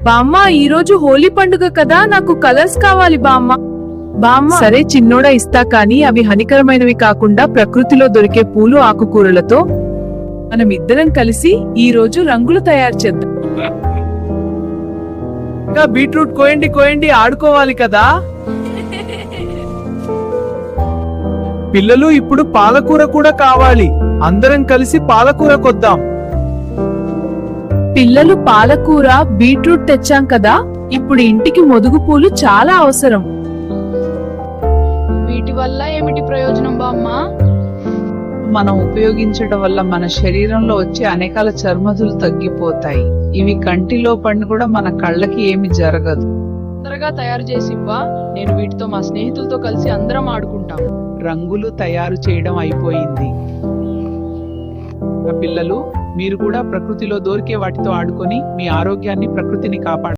బామ్మ ఈరోజు హోలీ పండుగ కదా, నాకు కలర్స్ కావాలి బామ్మ. బామ్మ సరే చిన్నోడా, ఇస్తా, కానీ అవి హానికరమైనవి కాకుండా ప్రకృతిలో దొరికే పూలు ఆకుకూరలతో మనం ఇద్దరం కలిసి ఈ రోజు రంగులు తయారు చేద్దాం. ఇంకా బీట్రూట్ కోయండి కోయండి, ఆడుకోవాలి కదా. పిల్లలు ఇప్పుడు పాలకూర కూడా కావాలి, అందరం కలిసి పాలకూర కొద్దాం. పిల్లలు పాలకూర బీట్రూట్ తెచ్చాం కదా, ఇప్పుడు ఇంటికి మొదుగు పూలు చాలా అవసరం. వీటి వల్ల ఏమిటి ప్రయోజనం బామ్మ? మనం ఉపయోగించడం వల్ల మన శరీరంలో వచ్చే అనేకాల చర్మదులు తగ్గిపోతాయి. ఇవి కంటిలో పడిన కూడా మన కళ్ళకి ఏమి జరగదు. తొందరగా తయారు చేసి ఇవ్వా, నేను వీటితో మా స్నేహితులతో కలిసి అందరం ఆడుకుంటాం. రంగులు తయారు చేయడం అయిపోయింది. పిల్లలు, మీరు కూడా ప్రకృతిలో దొరికే వాటితో ఆడుకొని మీ ఆరోగ్యాన్ని, ప్రకృతిని కాపాడండి.